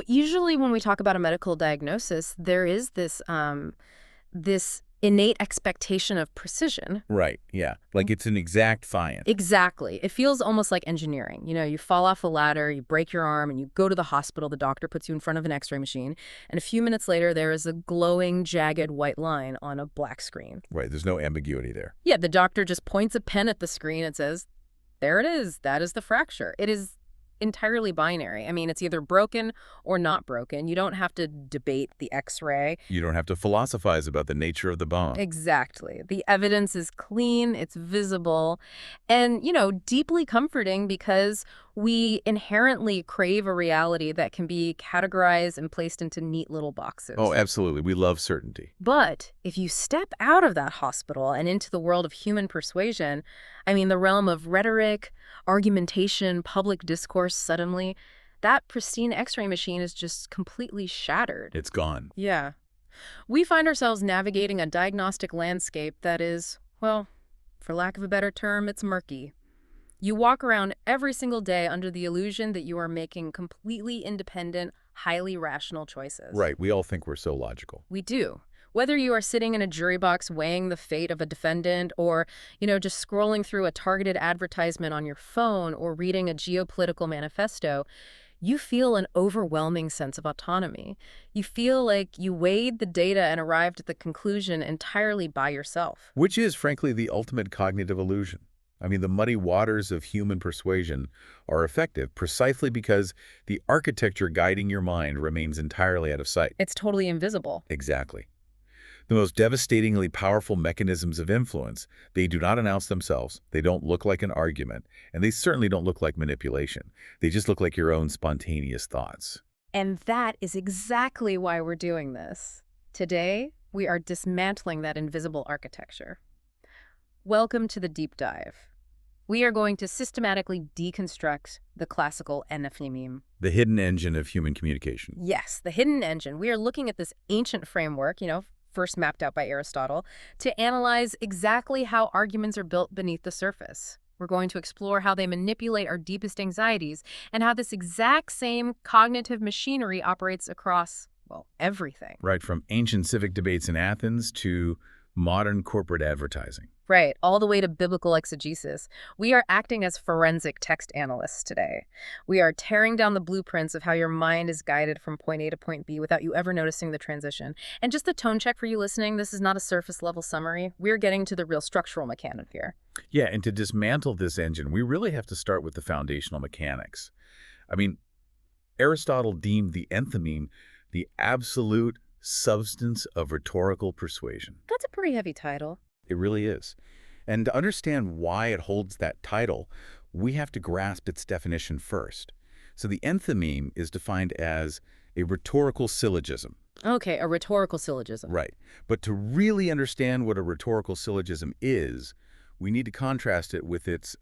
Usually when we talk about a medical diagnosis, there is this innate expectation of precision. Right, yeah. Like it's an exact science. Exactly. It feels almost like engineering. You fall off a ladder, you break your arm, and you go to the hospital. The doctor puts you in front of an X-ray machine, and a few minutes later, there is a glowing, jagged white line on a black screen. Right, there's no ambiguity there. Yeah, the doctor just points a pen at the screen and says, there it is. That is the fracture. It is entirely binary. I mean, it's either broken or not broken. You don't have to debate the X-ray. You don't have to philosophize about the nature of the bone. Exactly. The evidence is clean, it's visible, and, deeply comforting because we inherently crave a reality that can be categorized and placed into neat little boxes. Oh, absolutely. We love certainty. But if you step out of that hospital and into the world of human persuasion, the realm of rhetoric, argumentation, public discourse, suddenly, that pristine X-ray machine is just completely shattered. It's gone. Yeah. We find ourselves navigating a diagnostic landscape that is, well, for lack of a better term, it's murky. You walk around every single day under the illusion that you are making completely independent, highly rational choices. Right. We all think we're so logical. We do. Whether you are sitting in a jury box weighing the fate of a defendant or, just scrolling through a targeted advertisement on your phone or reading a geopolitical manifesto, you feel an overwhelming sense of autonomy. You feel like you weighed the data and arrived at the conclusion entirely by yourself. Which is, frankly, the ultimate cognitive illusion. The muddy waters of human persuasion are effective precisely because the architecture guiding your mind remains entirely out of sight. It's totally invisible. Exactly. The most devastatingly powerful mechanisms of influence, they do not announce themselves, they don't look like an argument, and they certainly don't look like manipulation. They just look like your own spontaneous thoughts. And that is exactly why we're doing this. Today, we are dismantling that invisible architecture. Welcome to the deep dive. We are going to systematically deconstruct the classical enthymeme. The hidden engine of human communication. Yes, the hidden engine. We are looking at this ancient framework, first mapped out by Aristotle, to analyze exactly how arguments are built beneath the surface. We're going to explore how they manipulate our deepest anxieties and how this exact same cognitive machinery operates across, everything. Right, from ancient civic debates in Athens to modern corporate advertising. Right, all the way to biblical exegesis. We are acting as forensic text analysts today. We are tearing down the blueprints of how your mind is guided from point A to point B without you ever noticing the transition. And just a tone check for you listening, this is not a surface-level summary. We're getting to the real structural mechanic here. Yeah, and to dismantle this engine, we really have to start with the foundational mechanics. Aristotle deemed the enthymeme the absolute substance of rhetorical persuasion. That's a pretty heavy title. It really is. And to understand why it holds that title, we have to grasp its definition first. So the enthymeme is defined as a rhetorical syllogism. Okay, a rhetorical syllogism. Right. But to really understand what a rhetorical syllogism is, we need to contrast it with its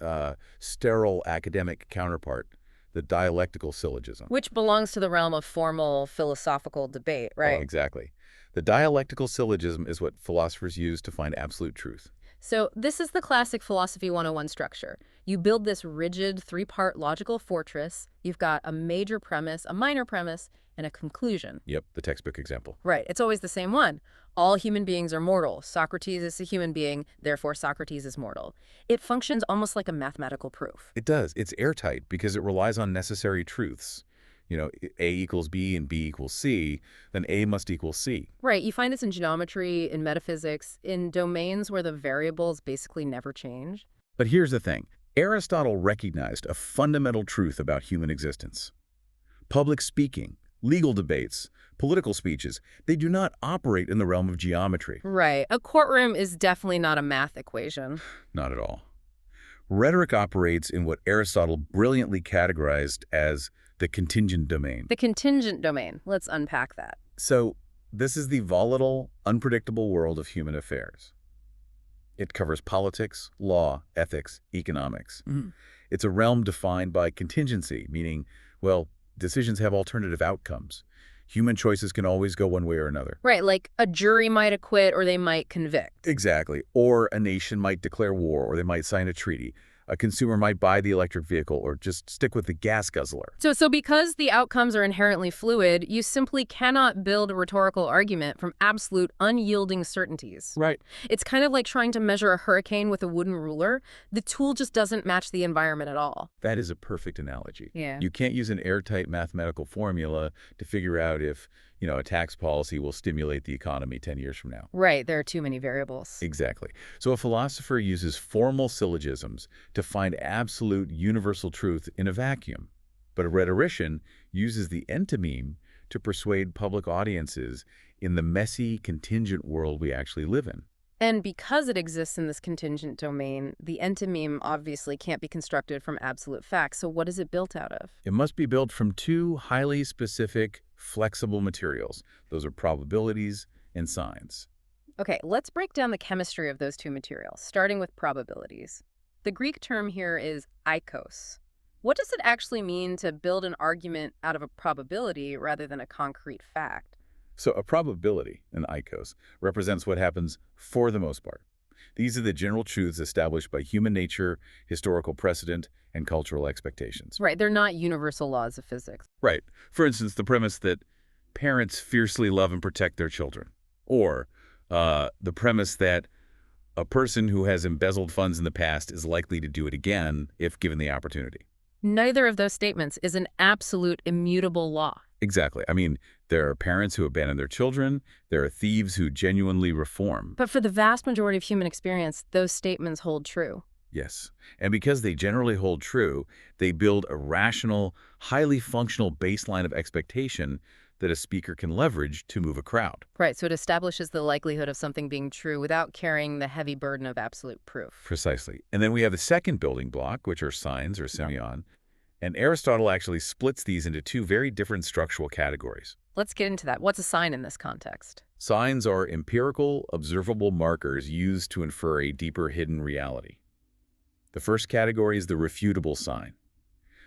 sterile academic counterpart, the dialectical syllogism. Which belongs to the realm of formal philosophical debate, right? Oh, exactly. The dialectical syllogism is what philosophers use to find absolute truth. So this is the classic Philosophy 101 structure. You build this rigid three-part logical fortress. You've got a major premise, a minor premise, and a conclusion. Yep, the textbook example. Right. It's always the same one. All human beings are mortal. Socrates is a human being, therefore Socrates is mortal. It functions almost like a mathematical proof. It does. It's airtight because it relies on necessary truths. A equals B and B equals C, then A must equal C. Right. You find this in geometry, in metaphysics, in domains where the variables basically never change. But here's the thing. Aristotle recognized a fundamental truth about human existence. Public speaking, legal debates, political speeches, they do not operate in the realm of geometry. Right. A courtroom is definitely not a math equation. Not at all. Rhetoric operates in what Aristotle brilliantly categorized as the contingent domain. The contingent domain. Let's unpack that. So this is the volatile, unpredictable world of human affairs. It covers politics, law, ethics, economics. Mm-hmm. It's a realm defined by contingency, meaning, decisions have alternative outcomes. Human choices can always go one way or another. Right, like a jury might acquit or they might convict. Exactly. Or a nation might declare war or they might sign a treaty. A consumer might buy the electric vehicle or just stick with the gas guzzler. So because the outcomes are inherently fluid, you simply cannot build a rhetorical argument from absolute unyielding certainties. Right. It's kind of like trying to measure a hurricane with a wooden ruler. The tool just doesn't match the environment at all. That is a perfect analogy. Yeah. You can't use an airtight mathematical formula to figure out if, a tax policy will stimulate the economy 10 years from now. Right, there are too many variables. Exactly. So a philosopher uses formal syllogisms to find absolute universal truth in a vacuum. But a rhetorician uses the enthymeme to persuade public audiences in the messy, contingent world we actually live in. And because it exists in this contingent domain, the enthymeme obviously can't be constructed from absolute facts. So what is it built out of? It must be built from two highly specific, flexible materials. Those are probabilities and signs. Okay, let's break down the chemistry of those two materials, starting with probabilities. The Greek term here is eikos. What does it actually mean to build an argument out of a probability rather than a concrete fact? So a probability, an eikos, represents what happens for the most part. These are the general truths established by human nature, historical precedent, and cultural expectations. Right, they're not universal laws of physics. Right. For instance, the premise that parents fiercely love and protect their children. Or the premise that a person who has embezzled funds in the past is likely to do it again if given the opportunity. Neither of those statements is an absolute immutable law. Exactly. I mean, there are parents who abandon their children. There are thieves who genuinely reform. But for the vast majority of human experience, those statements hold true. Yes. And because they generally hold true, they build a rational, highly functional baseline of expectation that a speaker can leverage to move a crowd. Right, so it establishes the likelihood of something being true without carrying the heavy burden of absolute proof. Precisely. And then we have the second building block, which are signs or semeion. And Aristotle actually splits these into two very different structural categories. Let's get into that. What's a sign in this context? Signs are empirical, observable markers used to infer a deeper hidden reality. The first category is the refutable sign.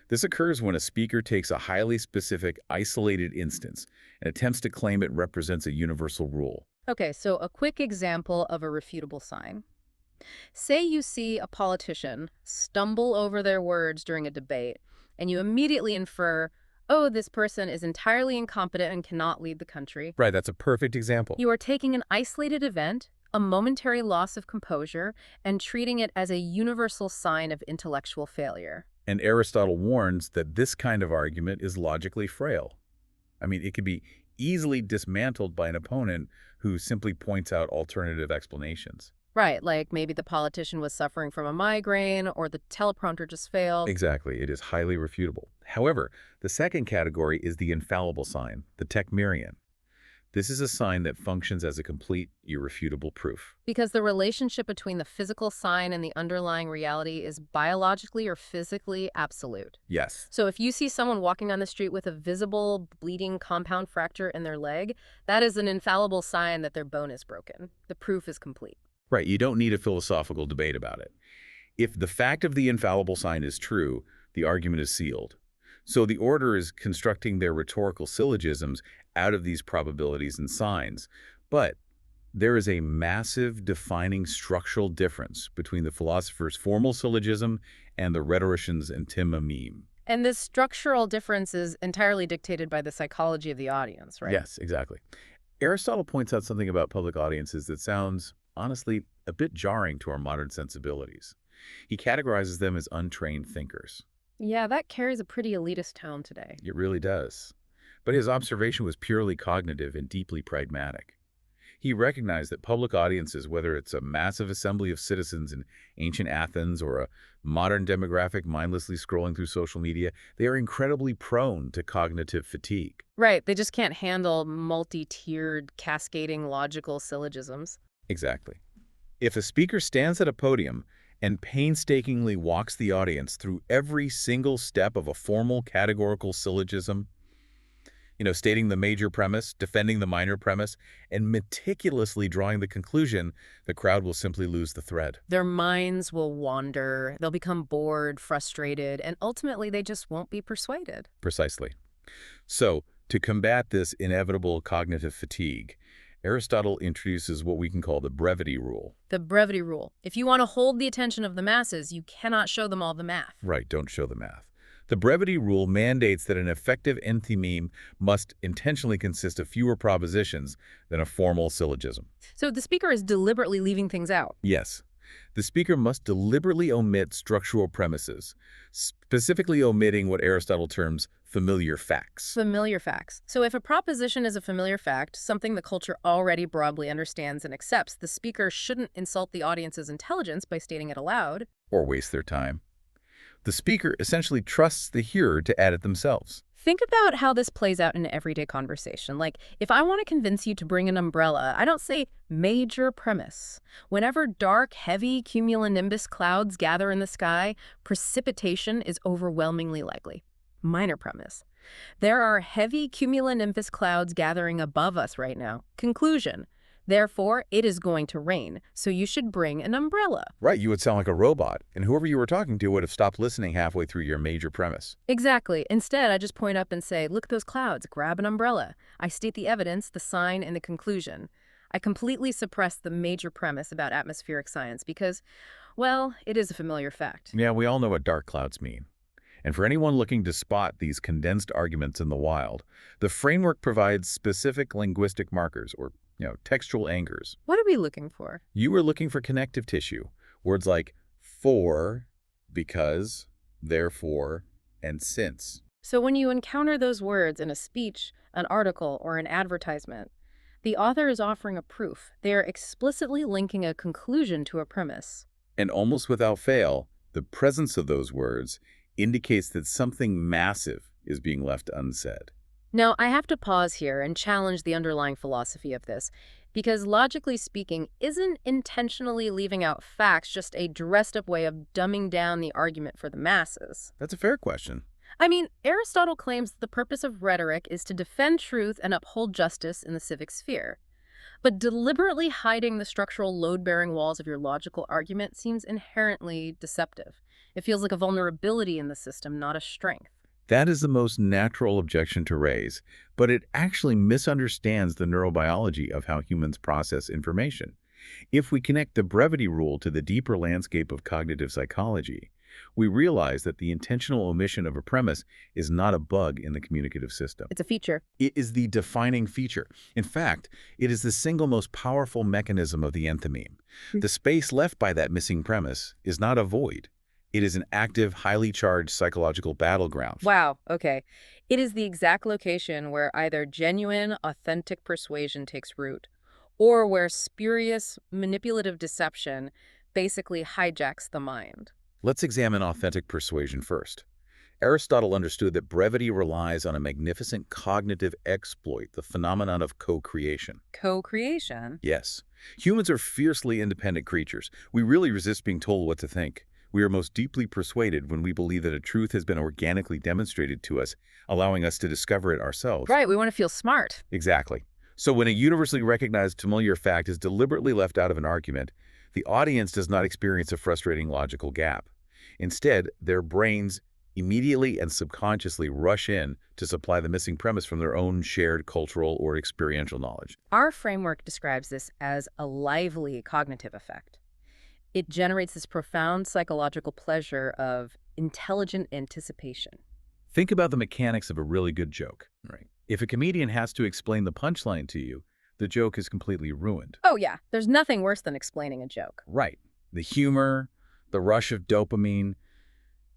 This occurs when a speaker takes a highly specific, isolated instance and attempts to claim it represents a universal rule. Okay, so a quick example of a refutable sign. Say you see a politician stumble over their words during a debate, and you immediately infer, oh, this person is entirely incompetent and cannot lead the country. Right, that's a perfect example. You are taking an isolated event, a momentary loss of composure, and treating it as a universal sign of intellectual failure. And Aristotle warns that this kind of argument is logically frail. I mean, it can be easily dismantled by an opponent who simply points out alternative explanations. Right, like maybe the politician was suffering from a migraine or the teleprompter just failed. Exactly, it is highly refutable. However, the second category is the infallible sign, the techmerion. This is a sign that functions as a complete, irrefutable proof. Because the relationship between the physical sign and the underlying reality is biologically or physically absolute. Yes. So if you see someone walking on the street with a visible bleeding compound fracture in their leg, that is an infallible sign that their bone is broken. The proof is complete. Right, you don't need a philosophical debate about it. If the fact of the infallible sign is true, the argument is sealed. So the order is constructing their rhetorical syllogisms out of these probabilities and signs. But there is a massive defining structural difference between the philosopher's formal syllogism and the rhetorician's enthymeme. And this structural difference is entirely dictated by the psychology of the audience, right? Yes, exactly. Aristotle points out something about public audiences that sounds, honestly, a bit jarring to our modern sensibilities. He categorizes them as untrained thinkers. Yeah, that carries a pretty elitist tone today. It really does. But his observation was purely cognitive and deeply pragmatic. He recognized that public audiences, whether it's a massive assembly of citizens in ancient Athens or a modern demographic mindlessly scrolling through social media, they are incredibly prone to cognitive fatigue. Right, they just can't handle multi-tiered, cascading logical syllogisms. Exactly. If a speaker stands at a podium and painstakingly walks the audience through every single step of a formal categorical syllogism, stating the major premise, defending the minor premise, and meticulously drawing the conclusion, the crowd will simply lose the thread. Their minds will wander, they'll become bored, frustrated, and ultimately they just won't be persuaded. Precisely. So, to combat this inevitable cognitive fatigue, Aristotle introduces what we can call the brevity rule. The brevity rule. If you want to hold the attention of the masses, you cannot show them all the math. Right, don't show the math. The brevity rule mandates that an effective enthymeme must intentionally consist of fewer propositions than a formal syllogism. So the speaker is deliberately leaving things out. Yes, the speaker must deliberately omit structural premises, specifically omitting what Aristotle terms familiar facts. Familiar facts. So if a proposition is a familiar fact, something the culture already broadly understands and accepts, the speaker shouldn't insult the audience's intelligence by stating it aloud. Or waste their time. The speaker essentially trusts the hearer to add it themselves. Think about how this plays out in everyday conversation. Like, if I want to convince you to bring an umbrella, I don't say major premise. Whenever dark, heavy cumulonimbus clouds gather in the sky, precipitation is overwhelmingly likely. Minor premise. There are heavy cumulonimbus clouds gathering above us right now. Conclusion. Therefore, it is going to rain, so you should bring an umbrella. Right, you would sound like a robot, and whoever you were talking to would have stopped listening halfway through your major premise. Exactly. Instead, I just point up and say, look at those clouds, grab an umbrella. I state the evidence, the sign, and the conclusion. I completely suppress the major premise about atmospheric science because, well, it is a familiar fact. Yeah, we all know what dark clouds mean. And for anyone looking to spot these condensed arguments in the wild, the framework provides specific linguistic markers, or textual anchors. What are we looking for? You were looking for connective tissue. Words like for, because, therefore, and since. So when you encounter those words in a speech, an article, or an advertisement, the author is offering a proof. They are explicitly linking a conclusion to a premise. And almost without fail, the presence of those words indicates that something massive is being left unsaid. Now, I have to pause here and challenge the underlying philosophy of this, because logically speaking, isn't intentionally leaving out facts just a dressed-up way of dumbing down the argument for the masses? That's a fair question. I mean, Aristotle claims that the purpose of rhetoric is to defend truth and uphold justice in the civic sphere. But deliberately hiding the structural load-bearing walls of your logical argument seems inherently deceptive. It feels like a vulnerability in the system, not a strength. That is the most natural objection to raise, but it actually misunderstands the neurobiology of how humans process information. If we connect the brevity rule to the deeper landscape of cognitive psychology, we realize that the intentional omission of a premise is not a bug in the communicative system. It's a feature. It is the defining feature. In fact, it is the single most powerful mechanism of the enthymeme. The space left by that missing premise is not a void. It is an active, highly charged psychological battleground. Wow, okay. It is the exact location where either genuine, authentic persuasion takes root, or where spurious, manipulative deception basically hijacks the mind. Let's examine authentic persuasion first. Aristotle understood that brevity relies on a magnificent cognitive exploit, the phenomenon of co-creation. Co-creation? Yes. Humans are fiercely independent creatures. We really resist being told what to think. We are most deeply persuaded when we believe that a truth has been organically demonstrated to us, allowing us to discover it ourselves. Right, we want to feel smart. Exactly. So when a universally recognized familiar fact is deliberately left out of an argument, the audience does not experience a frustrating logical gap. Instead, their brains immediately and subconsciously rush in to supply the missing premise from their own shared cultural or experiential knowledge. Our framework describes this as a lively cognitive effect. It generates this profound psychological pleasure of intelligent anticipation. Think about the mechanics of a really good joke. Right. If a comedian has to explain the punchline to you, the joke is completely ruined. Oh yeah, there's nothing worse than explaining a joke. Right. The humor, the rush of dopamine,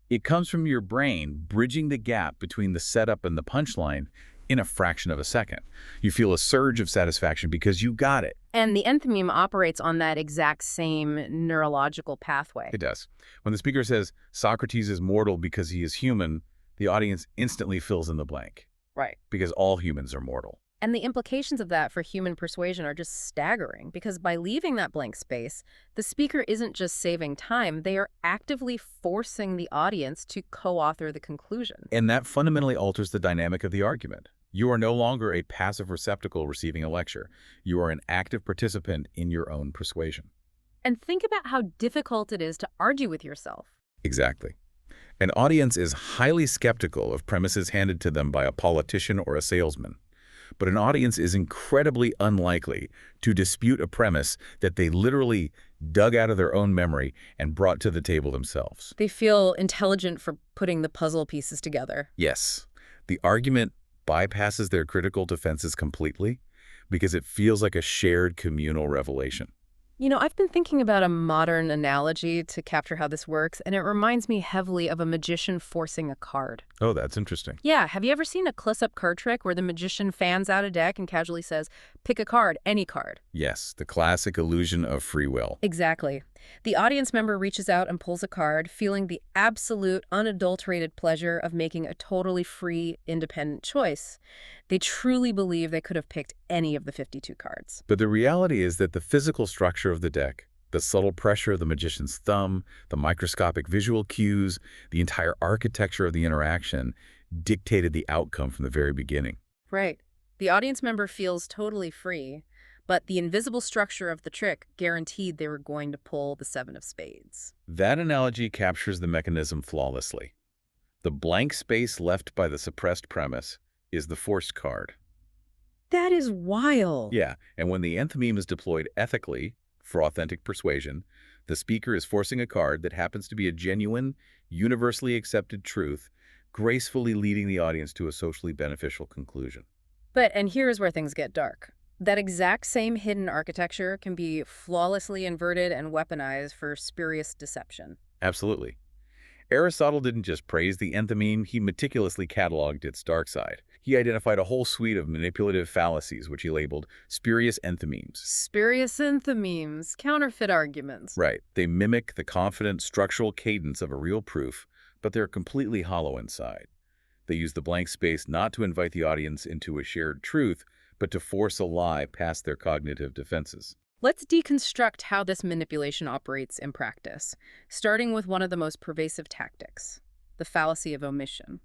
it comes from your brain bridging the gap between the setup and the punchline in a fraction of a second. You feel a surge of satisfaction because you got it. And the enthymeme operates on that exact same neurological pathway. It does. When the speaker says, Socrates is mortal because he is human, the audience instantly fills in the blank. Right. Because all humans are mortal. And the implications of that for human persuasion are just staggering, because by leaving that blank space, the speaker isn't just saving time, they are actively forcing the audience to co-author the conclusion. And that fundamentally alters the dynamic of the argument. You are no longer a passive receptacle receiving a lecture. You are an active participant in your own persuasion. And think about how difficult it is to argue with yourself. Exactly. An audience is highly skeptical of premises handed to them by a politician or a salesman. But an audience is incredibly unlikely to dispute a premise that they literally dug out of their own memory and brought to the table themselves. They feel intelligent for putting the puzzle pieces together. Yes, the argument bypasses their critical defenses completely because it feels like a shared communal revelation. I've been thinking about a modern analogy to capture how this works, and it reminds me heavily of a magician forcing a card. Oh, that's interesting. Yeah, have you ever seen a close-up card trick where the magician fans out a deck and casually says, pick a card, any card? Yes, the classic illusion of free will. Exactly. The audience member reaches out and pulls a card, feeling the absolute, unadulterated pleasure of making a totally free, independent choice. They truly believe they could have picked any of the 52 cards. But the reality is that the physical structure of the deck, the subtle pressure of the magician's thumb, the microscopic visual cues, the entire architecture of the interaction dictated the outcome from the very beginning. Right. The audience member feels totally free, but the invisible structure of the trick guaranteed they were going to pull the 7 of spades. That analogy captures the mechanism flawlessly. The blank space left by the suppressed premise is the forced card. That is wild. Yeah, and when the enthymeme is deployed ethically, for authentic persuasion, the speaker is forcing a card that happens to be a genuine, universally accepted truth, gracefully leading the audience to a socially beneficial conclusion. And here's where things get dark. That exact same hidden architecture can be flawlessly inverted and weaponized for spurious deception. Absolutely. Aristotle didn't just praise the enthymeme, he meticulously cataloged its dark side. He identified a whole suite of manipulative fallacies, which he labeled spurious enthymemes. Spurious enthymemes, counterfeit arguments. Right. They mimic the confident structural cadence of a real proof, but they're completely hollow inside. They use the blank space not to invite the audience into a shared truth, but to force a lie past their cognitive defenses. Let's deconstruct how this manipulation operates in practice, starting with one of the most pervasive tactics, the fallacy of omission.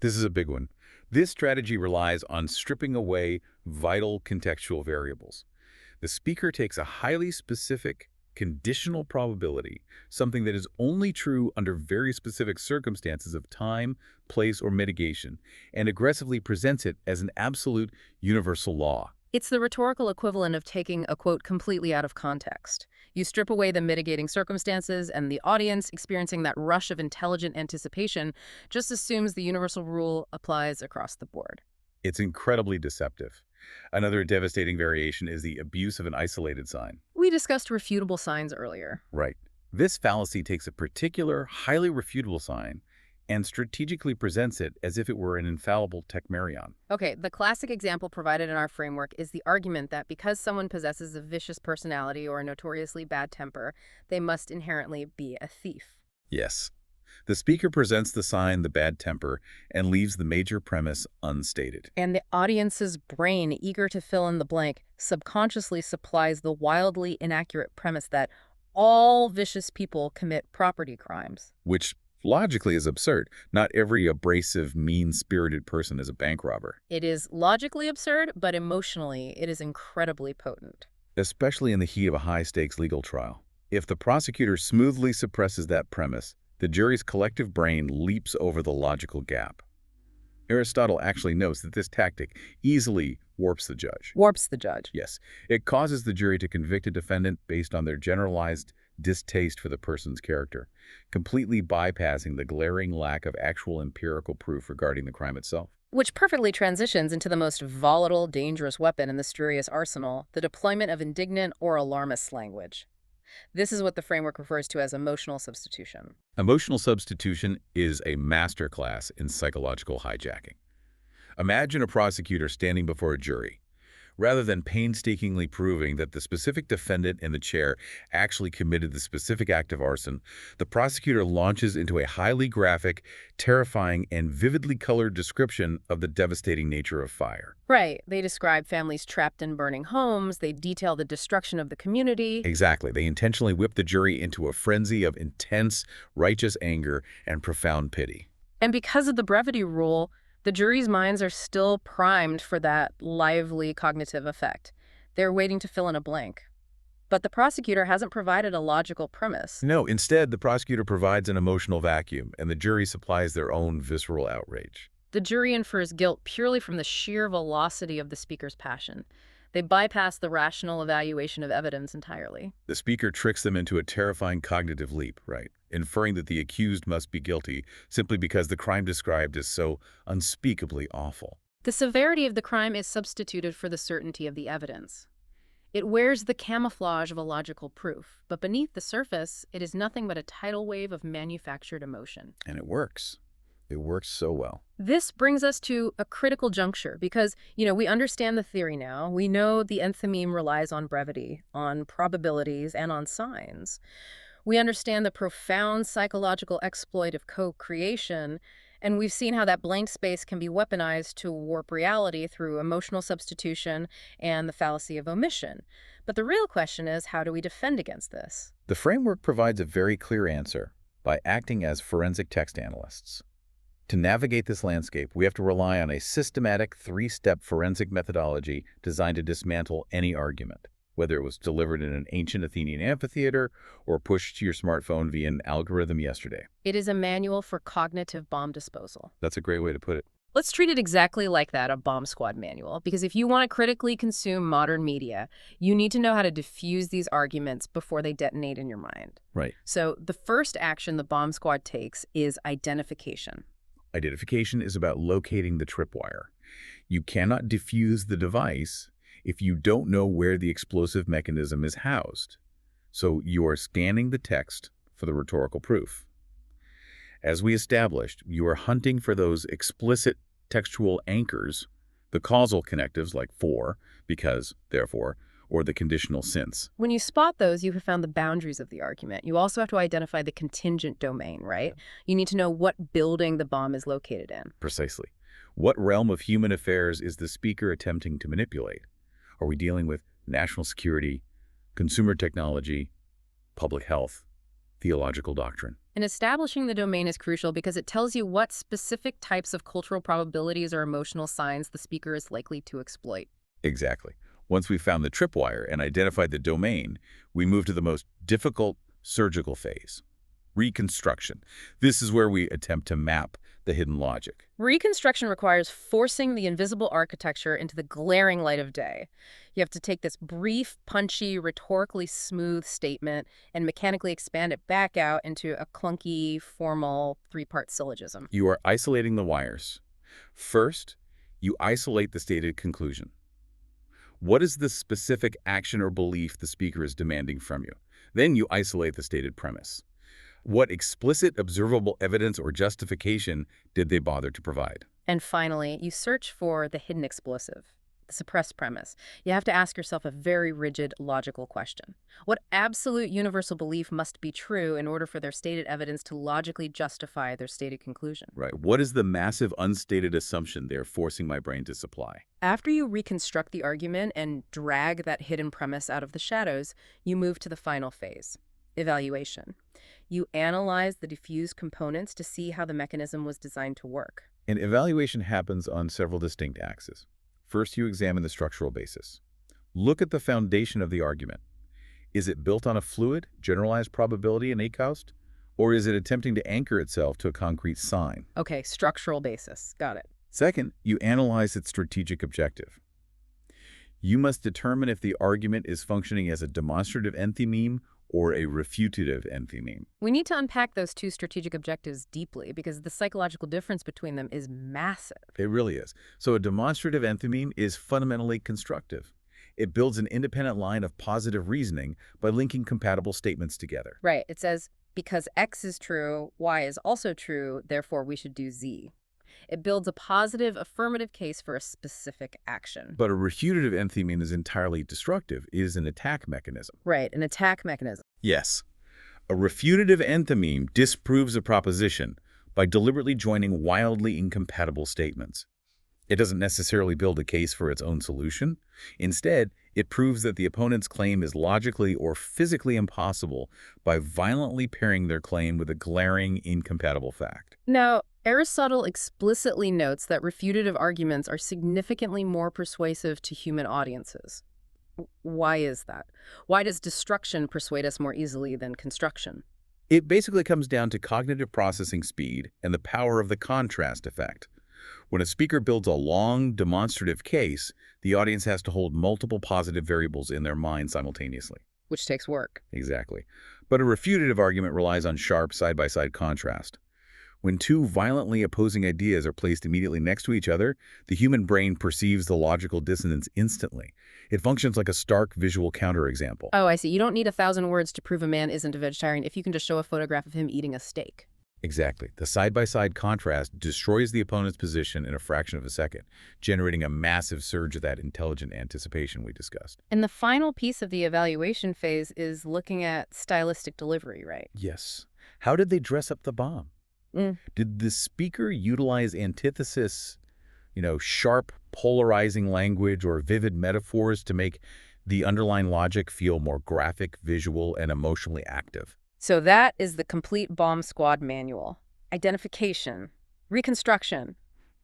This is a big one. This strategy relies on stripping away vital contextual variables. The speaker takes a highly specific, conditional probability, something that is only true under very specific circumstances of time, place, or mitigation, and aggressively presents it as an absolute universal law. It's the rhetorical equivalent of taking a quote completely out of context. You strip away the mitigating circumstances, and the audience, experiencing that rush of intelligent anticipation, just assumes the universal rule applies across the board. It's incredibly deceptive. Another devastating variation is the abuse of an isolated sign. We discussed refutable signs earlier. Right. This fallacy takes a particular, highly refutable sign and strategically presents it as if it were an infallible techmerion. Okay, the classic example provided in our framework is the argument that because someone possesses a vicious personality or a notoriously bad temper, they must inherently be a thief. Yes. The speaker presents the sign, the bad temper, and leaves the major premise unstated. And the audience's brain, eager to fill in the blank, subconsciously supplies the wildly inaccurate premise that all vicious people commit property crimes. Which logically is absurd. Not every abrasive, mean-spirited person is a bank robber. It is logically absurd, but emotionally, it is incredibly potent. Especially in the heat of a high-stakes legal trial. If the prosecutor smoothly suppresses that premise, the jury's collective brain leaps over the logical gap. Aristotle actually notes that this tactic easily warps the judge. Warps the judge. Yes, it causes the jury to convict a defendant based on their generalized distaste for the person's character, completely bypassing the glaring lack of actual empirical proof regarding the crime itself. Which perfectly transitions into the most volatile, dangerous weapon in the spurious arsenal, the deployment of indignant or alarmist language. This is what the framework refers to as emotional substitution. Emotional substitution is a masterclass in psychological hijacking. Imagine a prosecutor standing before a jury. Rather than painstakingly proving that the specific defendant in the chair actually committed the specific act of arson, the prosecutor launches into a highly graphic, terrifying, and vividly colored description of the devastating nature of fire. Right. They describe families trapped in burning homes. They detail the destruction of the community. Exactly. They intentionally whip the jury into a frenzy of intense, righteous anger and profound pity. And because of the brevity rule, the jury's minds are still primed for that lively cognitive effect. They're waiting to fill in a blank. But the prosecutor hasn't provided a logical premise. No, instead, the prosecutor provides an emotional vacuum, and the jury supplies their own visceral outrage. The jury infers guilt purely from the sheer velocity of the speaker's passion. They bypass the rational evaluation of evidence entirely. The speaker tricks them into a terrifying cognitive leap, right? Inferring that the accused must be guilty simply because the crime described is so unspeakably awful. The severity of the crime is substituted for the certainty of the evidence. It wears the camouflage of a logical proof, but beneath the surface, it is nothing but a tidal wave of manufactured emotion. And it works. It works so well. This brings us to a critical juncture because, we understand the theory now. We know the enthymeme relies on brevity, on probabilities, and on signs. We understand the profound psychological exploit of co-creation, and we've seen how that blank space can be weaponized to warp reality through emotional substitution and the fallacy of omission. But the real question is, how do we defend against this? The framework provides a very clear answer by acting as forensic text analysts. To navigate this landscape, we have to rely on a systematic three-step forensic methodology designed to dismantle any argument, whether it was delivered in an ancient Athenian amphitheater or pushed to your smartphone via an algorithm yesterday. It is a manual for cognitive bomb disposal. That's a great way to put it. Let's treat it exactly like that, a bomb squad manual, because if you want to critically consume modern media, you need to know how to diffuse these arguments before they detonate in your mind. Right. So the first action the bomb squad takes is identification. Identification is about locating the tripwire. You cannot defuse the device if you don't know where the explosive mechanism is housed. So you are scanning the text for the rhetorical proof. As we established, you are hunting for those explicit textual anchors, the causal connectives like for, because, therefore, or the conditional since. When you spot those, you have found the boundaries of the argument. You also have to identify the contingent domain, right? You need to know what building the bomb is located in. Precisely. What realm of human affairs is the speaker attempting to manipulate? Are we dealing with national security, consumer technology, public health, theological doctrine? And establishing the domain is crucial because it tells you what specific types of cultural probabilities or emotional signs the speaker is likely to exploit. Exactly. Once we've found the tripwire and identified the domain, we move to the most difficult surgical phase, reconstruction. This is where we attempt to map the hidden logic. Reconstruction requires forcing the invisible architecture into the glaring light of day. You have to take this brief, punchy, rhetorically smooth statement and mechanically expand it back out into a clunky, formal, three-part syllogism. You are isolating the wires. First, you isolate the stated conclusion. What is the specific action or belief the speaker is demanding from you? Then you isolate the stated premise. What explicit observable evidence or justification did they bother to provide? And finally, you search for the hidden explosive, the suppressed premise. You have to ask yourself a very rigid, logical question. What absolute universal belief must be true in order for their stated evidence to logically justify their stated conclusion? Right. What is the massive unstated assumption they're forcing my brain to supply? After you reconstruct the argument and drag that hidden premise out of the shadows, you move to the final phase, evaluation. You analyze the diffused components to see how the mechanism was designed to work. And evaluation happens on several distinct axes. First, you examine the structural basis. Look at the foundation of the argument. Is it built on a fluid, generalized probability in Acoust, or is it attempting to anchor itself to a concrete sign? Okay, structural basis. Got it. Second, you analyze its strategic objective. You must determine if the argument is functioning as a demonstrative enthymeme or a refutative enthymeme. We need to unpack those two strategic objectives deeply because the psychological difference between them is massive. It really is. So a demonstrative enthymeme is fundamentally constructive. It builds an independent line of positive reasoning by linking compatible statements together. Right. It says, because X is true, Y is also true, therefore we should do Z. It builds a positive, affirmative case for a specific action. But a refutative enthymeme is entirely destructive. It is an attack mechanism. Right, an attack mechanism. Yes. A refutative enthymeme disproves a proposition by deliberately joining wildly incompatible statements. It doesn't necessarily build a case for its own solution. Instead, it proves that the opponent's claim is logically or physically impossible by violently pairing their claim with a glaring, incompatible fact. Now, Aristotle explicitly notes that refutative arguments are significantly more persuasive to human audiences. Why is that? Why does destruction persuade us more easily than construction? It basically comes down to cognitive processing speed and the power of the contrast effect. When a speaker builds a long, demonstrative case, the audience has to hold multiple positive variables in their mind simultaneously. Which takes work. Exactly. But a refutative argument relies on sharp side-by-side contrast. When two violently opposing ideas are placed immediately next to each other, the human brain perceives the logical dissonance instantly. It functions like a stark visual counterexample. Oh, I see. You don't need 1,000 words to prove a man isn't a vegetarian if you can just show a photograph of him eating a steak. Exactly. The side-by-side contrast destroys the opponent's position in a fraction of a second, generating a massive surge of that intelligent anticipation we discussed. And the final piece of the evaluation phase is looking at stylistic delivery, right? Yes. How did they dress up the bomb? Mm. Did the speaker utilize antithesis, sharp, polarizing language or vivid metaphors to make the underlying logic feel more graphic, visual, and emotionally active? So that is the complete bomb squad manual. Identification, reconstruction,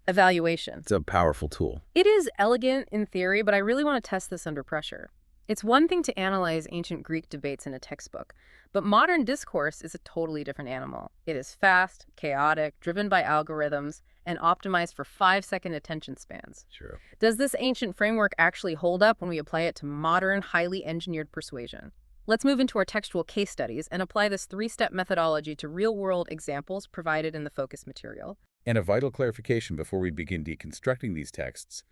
evaluation. It's a powerful tool. It is elegant in theory, but I really want to test this under pressure. It's one thing to analyze ancient Greek debates in a textbook, but modern discourse is a totally different animal. It is fast, chaotic, driven by algorithms, and optimized for 5-second attention spans. Sure. Does this ancient framework actually hold up when we apply it to modern, highly engineered persuasion? Let's move into our textual case studies and apply this 3-step methodology to real-world examples provided in the focus material. And a vital clarification before we begin deconstructing these texts.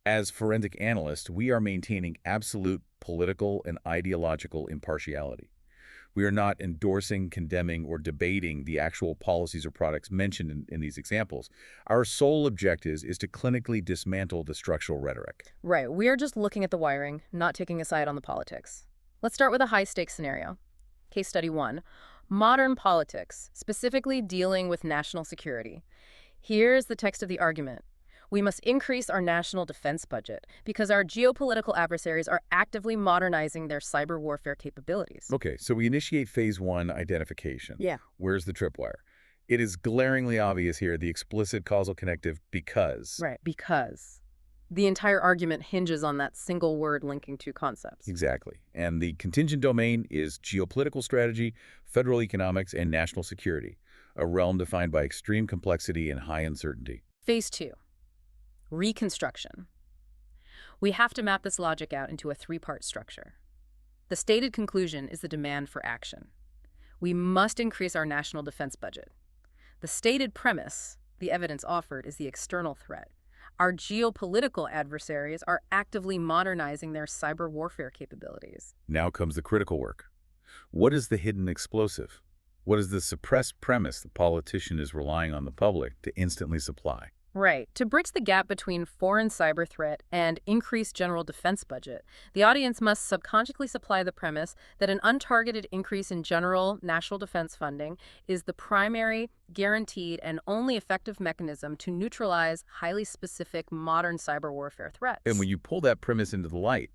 As forensic analysts, we are maintaining absolute political and ideological impartiality. We are not endorsing, condemning, or debating the actual policies or products mentioned in these examples. Our sole objective is to clinically dismantle the structural rhetoric. Right. We are just looking at the wiring, not taking a side on the politics. Let's start with a high-stakes scenario. Case study 1. Modern politics, specifically dealing with national security. Here's the text of the argument. We must increase our national defense budget because our geopolitical adversaries are actively modernizing their cyber warfare capabilities. Okay, so we initiate phase 1, identification. Yeah. Where's the tripwire? It is glaringly obvious here, the explicit causal connective because. Right, because. The entire argument hinges on that single word linking two concepts. Exactly. And the contingent domain is geopolitical strategy, federal economics, and national security, a realm defined by extreme complexity and high uncertainty. Phase 2. Reconstruction. We have to map this logic out into a 3-part structure. The stated conclusion is the demand for action. We must increase our national defense budget. The stated premise, the evidence offered, is the external threat. Our geopolitical adversaries are actively modernizing their cyber warfare capabilities. Now comes the critical work. What is the hidden explosive? What is the suppressed premise the politician is relying on the public to instantly supply? Right. To bridge the gap between foreign cyber threat and increased general defense budget, the audience must subconsciously supply the premise that an untargeted increase in general national defense funding is the primary, guaranteed, and only effective mechanism to neutralize highly specific modern cyber warfare threats. And when you pull that premise into the light,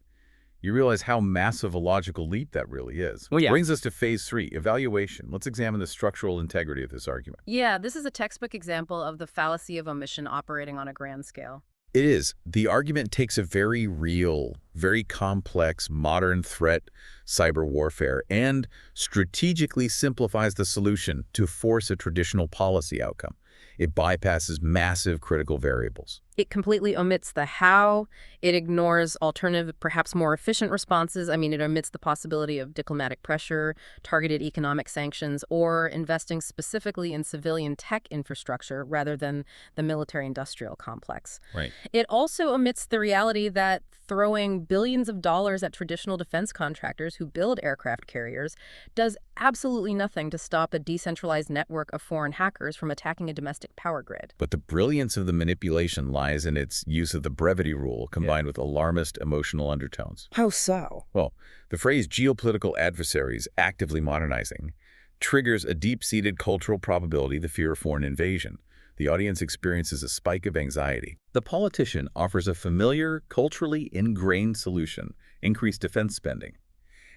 you realize how massive a logical leap that really is. Well, yeah. Brings us to phase 3, evaluation. Let's examine the structural integrity of this argument. Yeah, this is a textbook example of the fallacy of omission operating on a grand scale. It is. The argument takes a very real, very complex, modern threat, cyber warfare, and strategically simplifies the solution to force a traditional policy outcome. It bypasses massive critical variables. It completely omits the how. It ignores alternative, perhaps more efficient responses. I mean, it omits the possibility of diplomatic pressure, targeted economic sanctions, or investing specifically in civilian tech infrastructure rather than the military-industrial complex. Right. It also omits the reality that throwing billions of dollars at traditional defense contractors who build aircraft carriers does absolutely nothing to stop a decentralized network of foreign hackers from attacking a domestic power grid. But the brilliance of the manipulation lies in its use of the brevity rule combined with alarmist emotional undertones. How so? Well, the phrase geopolitical adversaries actively modernizing triggers a deep-seated cultural probability, the fear of foreign invasion. The audience experiences a spike of anxiety. The politician offers a familiar, culturally ingrained solution, increased defense spending.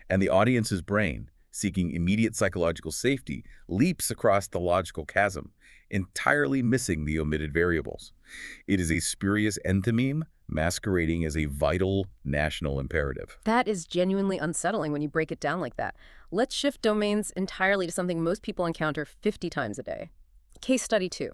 And the audience's brain, seeking immediate psychological safety, leaps across the logical chasm, entirely missing the omitted variables. It is a spurious enthymeme masquerading as a vital national imperative. That is genuinely unsettling when you break it down like that. Let's shift domains entirely to something most people encounter 50 times a day. Case study 2.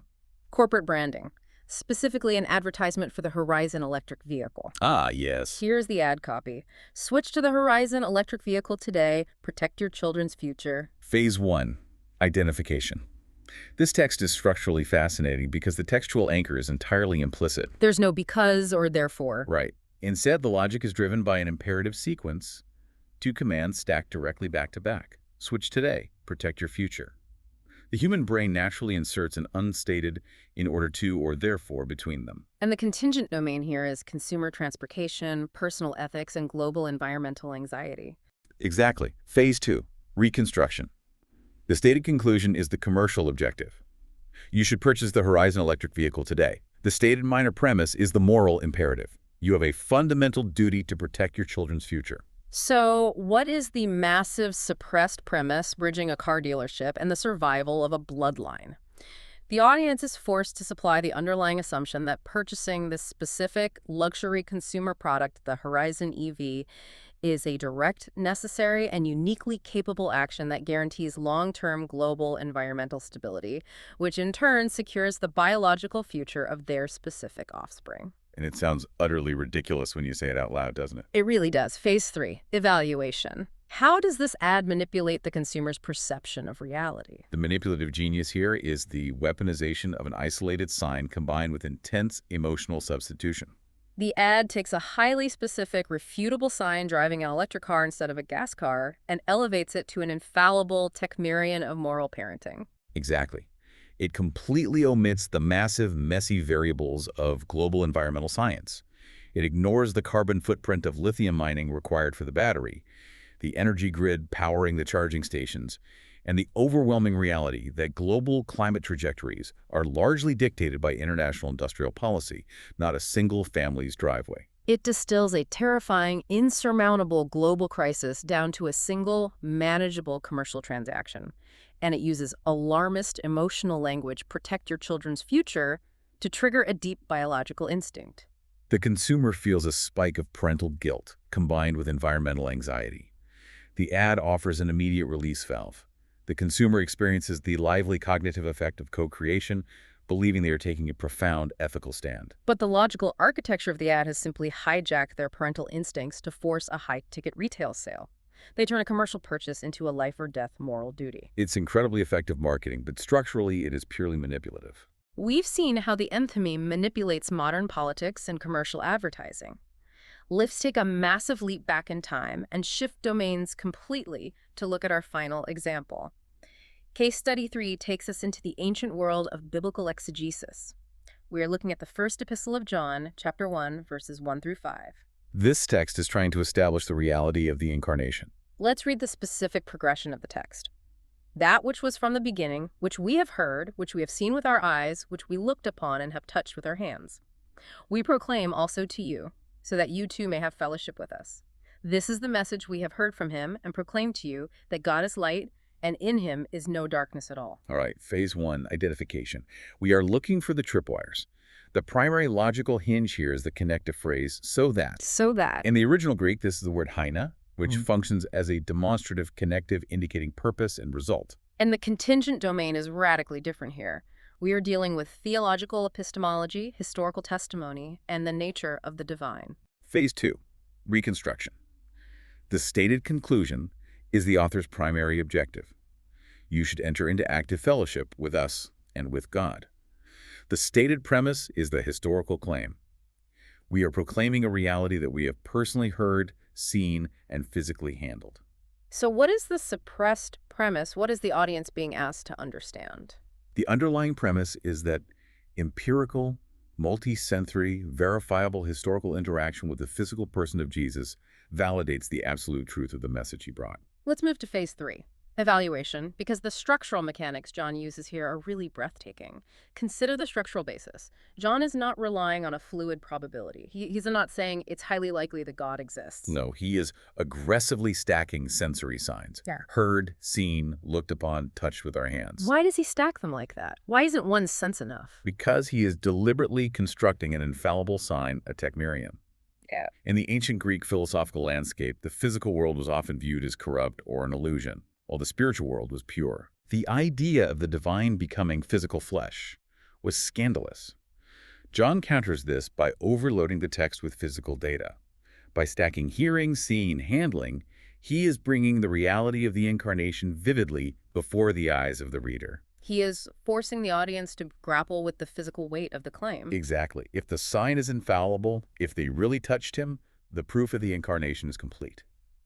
Corporate branding. specifically an advertisement for the Horizon electric vehicle. Ah, yes. Here's the ad copy. Switch to the Horizon electric vehicle today. Protect your children's future. Phase 1. Identification. This text is structurally fascinating because the textual anchor is entirely implicit. There's no because or therefore. Right. Instead, the logic is driven by an imperative sequence, two commands stacked directly back to back. Switch today. Protect your future. The human brain naturally inserts an unstated in order to or therefore between them. And the contingent domain here is consumer transportation, personal ethics, and global environmental anxiety. Exactly. Phase 2. Reconstruction. The stated conclusion is the commercial objective. You should purchase the Horizon electric vehicle today. The stated minor premise is the moral imperative. You have a fundamental duty to protect your children's future. So what is the massive suppressed premise bridging a car dealership and the survival of a bloodline? The audience is forced to supply the underlying assumption that purchasing this specific luxury consumer product, the Horizon EV, is a direct, necessary, and uniquely capable action that guarantees long-term global environmental stability, which in turn secures the biological future of their specific offspring. And it sounds utterly ridiculous when you say it out loud, doesn't it? It really does. Phase 3, evaluation. How does this ad manipulate the consumer's perception of reality? The manipulative genius here is the weaponization of an isolated sign combined with intense emotional substitution. The ad takes a highly specific, refutable sign driving an electric car instead of a gas car and elevates it to an infallible techmerion of moral parenting. Exactly. It completely omits the massive, messy variables of global environmental science. It ignores the carbon footprint of lithium mining required for the battery, the energy grid powering the charging stations, and the overwhelming reality that global climate trajectories are largely dictated by international industrial policy, not a single family's driveway. It distills a terrifying, insurmountable global crisis down to a single, manageable commercial transaction. And it uses alarmist emotional language, protect your children's future, to trigger a deep biological instinct. The consumer feels a spike of parental guilt combined with environmental anxiety. The ad offers an immediate release valve. The consumer experiences the lively cognitive effect of co-creation, believing they are taking a profound ethical stand. But the logical architecture of the ad has simply hijacked their parental instincts to force a high-ticket retail sale. They turn a commercial purchase into a life-or-death moral duty. It's incredibly effective marketing, but structurally it is purely manipulative. We've seen how the Enthymeme manipulates modern politics and commercial advertising. Let's take a massive leap back in time and shift domains completely to look at our final example. Case Study 3 takes us into the ancient world of biblical exegesis. We are looking at the first epistle of John, chapter 1, verses 1 through 5. This text is trying to establish the reality of the incarnation. Let's read the specific progression of the text. That which was from the beginning, which we have heard, which we have seen with our eyes, which we looked upon and have touched with our hands. We proclaim also to you, so that you too may have fellowship with us. This is the message we have heard from him and proclaim to you, that God is light, and in him is no darkness at all. All right, phase 1, identification. We are looking for the tripwires. The primary logical hinge here is the connective phrase, so that. So that. In the original Greek, this is the word haina, which functions as a demonstrative connective indicating purpose and result. And the contingent domain is radically different here. We are dealing with theological epistemology, historical testimony, and the nature of the divine. Phase 2, reconstruction. The stated conclusion is the author's primary objective. You should enter into active fellowship with us and with God. The stated premise is the historical claim. We are proclaiming a reality that we have personally heard, seen, and physically handled. So what is the suppressed premise? What is the audience being asked to understand? The underlying premise is that empirical, multi-sensory, verifiable historical interaction with the physical person of Jesus validates the absolute truth of the message he brought. Let's move to phase 3, evaluation, because the structural mechanics John uses here are really breathtaking. Consider the structural basis. John is not relying on a fluid probability. He's not saying it's highly likely that God exists. No, he is aggressively stacking sensory signs. Yeah. Heard, seen, looked upon, touched with our hands. Why does he stack them like that? Why isn't one sense enough? Because he is deliberately constructing an infallible sign, a techmerion. Yeah. In the ancient Greek philosophical landscape, the physical world was often viewed as corrupt or an illusion, while the spiritual world was pure. The idea of the divine becoming physical flesh was scandalous. John counters this by overloading the text with physical data. By stacking hearing, seeing, handling, he is bringing the reality of the incarnation vividly before the eyes of the reader. He is forcing the audience to grapple with the physical weight of the claim. Exactly. If the sign is infallible, if they really touched him, the proof of the incarnation is complete.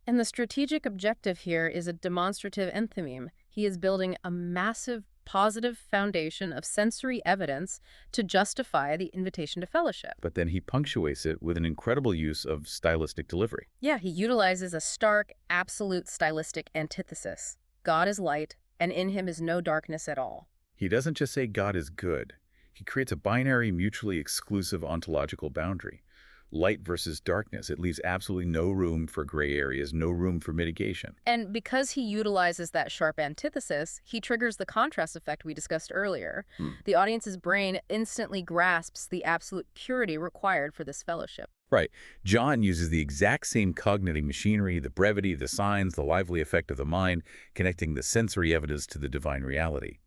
And the strategic objective here is a demonstrative enthymeme. He is building a massive positive foundation of sensory evidence to justify the invitation to fellowship. But then he punctuates it with an incredible use of stylistic delivery. Yeah, he utilizes a stark, absolute stylistic antithesis. God is light, and in him is no darkness at all. He doesn't just say God is good. He creates a binary, mutually exclusive ontological boundary. Light versus darkness. It leaves absolutely no room for gray areas, no room for mitigation. And because he utilizes that sharp antithesis, he triggers the contrast effect we discussed earlier. The audience's brain instantly grasps the absolute purity required for this fellowship. Right. John uses the exact same cognitive machinery, the brevity, the signs, the lively effect of the mind, connecting the sensory evidence to the divine reality.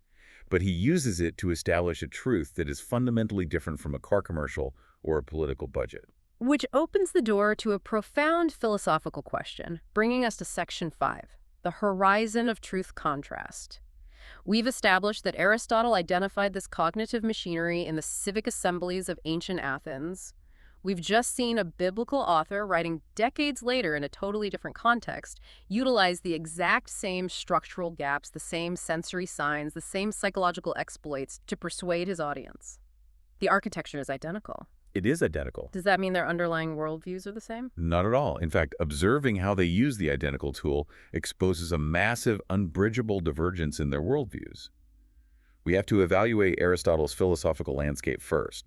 But he uses it to establish a truth that is fundamentally different from a car commercial or a political budget. Which opens the door to a profound philosophical question, bringing us to Section 5, the horizon of truth contrast. We've established that Aristotle identified this cognitive machinery in the civic assemblies of ancient Athens. We've just seen a biblical author writing decades later in a totally different context utilize the exact same structural gaps, the same sensory signs, the same psychological exploits to persuade his audience. The architecture is identical. It is identical. Does that mean their underlying worldviews are the same? Not at all. In fact, observing how they use the identical tool exposes a massive, unbridgeable divergence in their worldviews. We have to evaluate Aristotle's philosophical landscape first.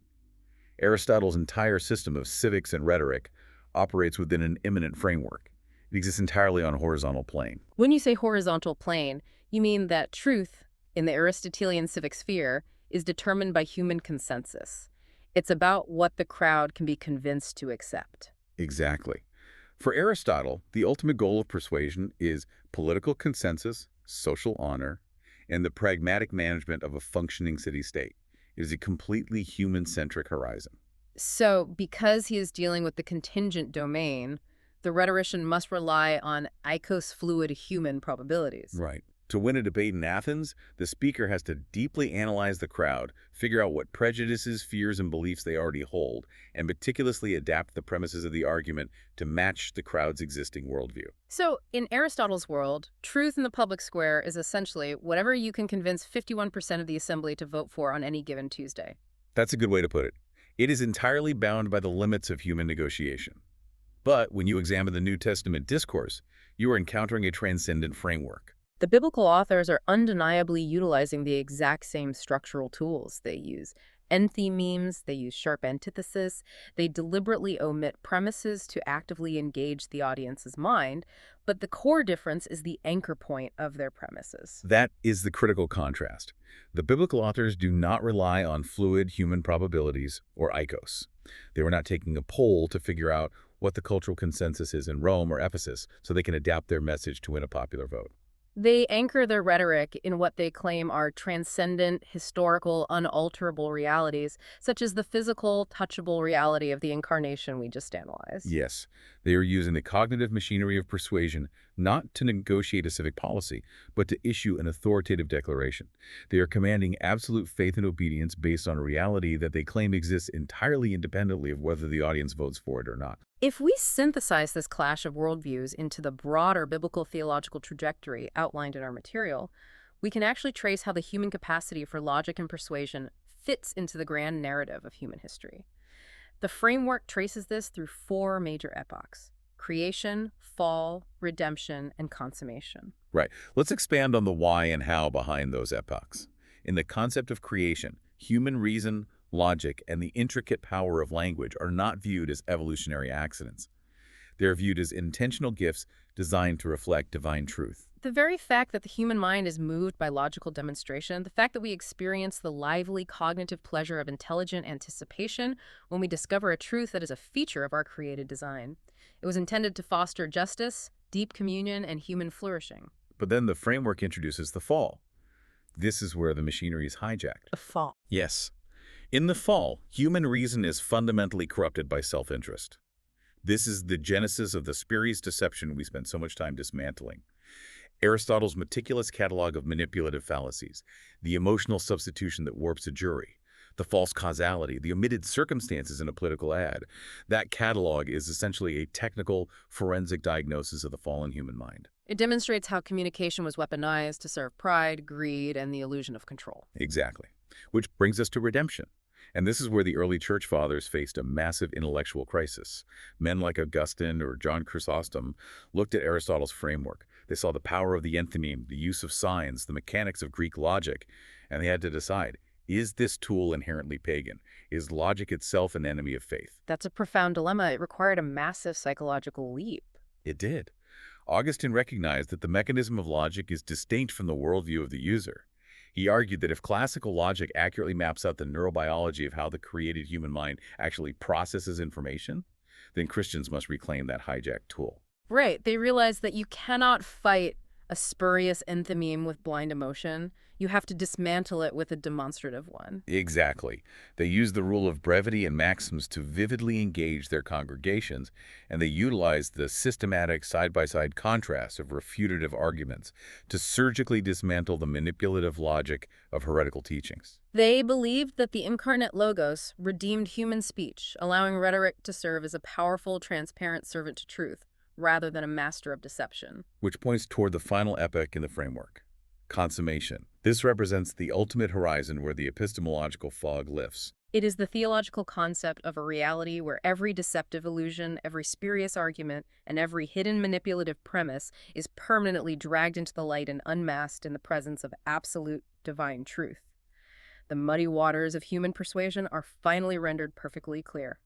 Aristotle's entire system of civics and rhetoric operates within an immanent framework. It exists entirely on a horizontal plane. When you say horizontal plane, you mean that truth, in the Aristotelian civic sphere, is determined by human consensus. It's about what the crowd can be convinced to accept. Exactly. For Aristotle, the ultimate goal of persuasion is political consensus, social honor, and the pragmatic management of a functioning city-state. It is a completely human-centric horizon. So, because he is dealing with the contingent domain, the rhetorician must rely on eikos-fluid human probabilities. Right. To win a debate in Athens, the speaker has to deeply analyze the crowd, figure out what prejudices, fears, and beliefs they already hold, and meticulously adapt the premises of the argument to match the crowd's existing worldview. So, in Aristotle's world, truth in the public square is essentially whatever you can convince 51% of the assembly to vote for on any given Tuesday. That's a good way to put it. It is entirely bound by the limits of human negotiation. But when you examine the New Testament discourse, you are encountering a transcendent framework. The biblical authors are undeniably utilizing the exact same structural tools. They use enthymemes, they use sharp antithesis, they deliberately omit premises to actively engage the audience's mind, but the core difference is the anchor point of their premises. That is the critical contrast. The biblical authors do not rely on fluid human probabilities or eikos. They were not taking a poll to figure out what the cultural consensus is in Rome or Ephesus so they can adapt their message to win a popular vote. They anchor their rhetoric in what they claim are transcendent, historical, unalterable realities, such as the physical, touchable reality of the incarnation we just analyzed. Yes, they are using the cognitive machinery of persuasion not to negotiate a civic policy, but to issue an authoritative declaration. They are commanding absolute faith and obedience based on a reality that they claim exists entirely independently of whether the audience votes for it or not. If we synthesize this clash of worldviews into the broader biblical theological trajectory outlined in our material, we can actually trace how the human capacity for logic and persuasion fits into the grand narrative of human history. The framework traces this through 4 major epochs: creation, fall, redemption, and consummation. Right. Let's expand on the why and how behind those epochs. In the concept of creation, human reason, logic, and the intricate power of language are not viewed as evolutionary accidents. They are viewed as intentional gifts designed to reflect divine truth. The very fact that the human mind is moved by logical demonstration, the fact that we experience the lively cognitive pleasure of intelligent anticipation when we discover a truth that is a feature of our created design. It was intended to foster justice, deep communion, and human flourishing. But then the framework introduces the fall. This is where the machinery is hijacked. The fall. Yes. In the fall, human reason is fundamentally corrupted by self-interest. This is the genesis of the spurious deception we spend so much time dismantling. Aristotle's meticulous catalog of manipulative fallacies, the emotional substitution that warps a jury, the false causality, the omitted circumstances in a political ad. That catalog is essentially a technical, forensic diagnosis of the fallen human mind. It demonstrates how communication was weaponized to serve pride, greed, and the illusion of control. Exactly. Which brings us to redemption. And this is where the early church fathers faced a massive intellectual crisis. Men like Augustine or John Chrysostom looked at Aristotle's framework. They saw the power of the enthymeme, the use of signs, the mechanics of Greek logic, and they had to decide, is this tool inherently pagan? Is logic itself an enemy of faith? That's a profound dilemma. It required a massive psychological leap. It did. Augustine recognized that the mechanism of logic is distinct from the worldview of the user. He argued that if classical logic accurately maps out the neurobiology of how the created human mind actually processes information, then Christians must reclaim that hijacked tool. Right. They realized that you cannot fight a spurious enthymeme with blind emotion. You have to dismantle it with a demonstrative one. Exactly. They used the rule of brevity and maxims to vividly engage their congregations, and they utilized the systematic side-by-side contrast of refutative arguments to surgically dismantle the manipulative logic of heretical teachings. They believed that the incarnate logos redeemed human speech, allowing rhetoric to serve as a powerful, transparent servant to truth, rather than a master of deception. Which points toward the final epoch in the framework, consummation. This represents the ultimate horizon where the epistemological fog lifts. It is the theological concept of a reality where every deceptive illusion, every spurious argument, and every hidden manipulative premise is permanently dragged into the light and unmasked in the presence of absolute divine truth. The muddy waters of human persuasion are finally rendered perfectly clear.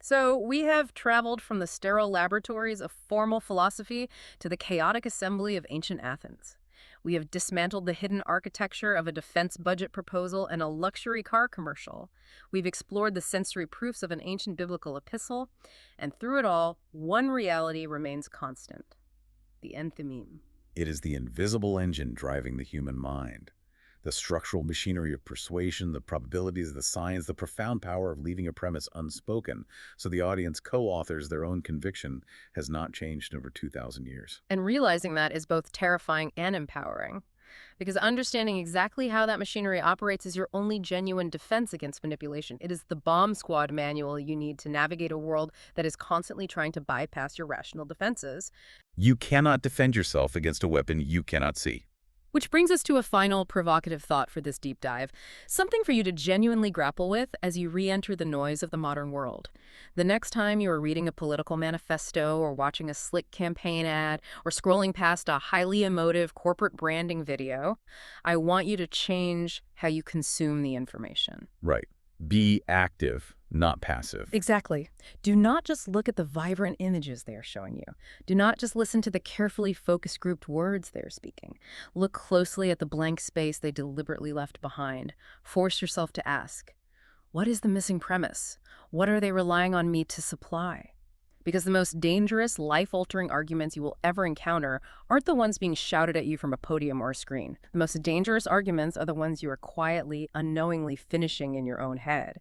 So we have traveled from the sterile laboratories of formal philosophy to the chaotic assembly of ancient Athens. We have dismantled the hidden architecture of a defense budget proposal and a luxury car commercial. We've explored the sensory proofs of an ancient biblical epistle, and through it all, one reality remains constant: the enthymeme. It is the invisible engine driving the human mind. The structural machinery of persuasion, the probabilities of the signs, the profound power of leaving a premise unspoken so the audience co-authors their own conviction has not changed in over 2,000 years. And realizing that is both terrifying and empowering, because understanding exactly how that machinery operates is your only genuine defense against manipulation. It is the bomb squad manual you need to navigate a world that is constantly trying to bypass your rational defenses. You cannot defend yourself against a weapon you cannot see. Which brings us to a final provocative thought for this deep dive, something for you to genuinely grapple with as you re-enter the noise of the modern world. The next time you are reading a political manifesto or watching a slick campaign ad or scrolling past a highly emotive corporate branding video, I want you to change how you consume the information. Right. Be active, not passive. Exactly. Do not just look at the vibrant images they are showing you. Do not just listen to the carefully focus grouped words they are speaking. Look closely at the blank space they deliberately left behind. Force yourself to ask, what is the missing premise? What are they relying on me to supply? Because the most dangerous, life-altering arguments you will ever encounter aren't the ones being shouted at you from a podium or a screen. The most dangerous arguments are the ones you are quietly, unknowingly finishing in your own head.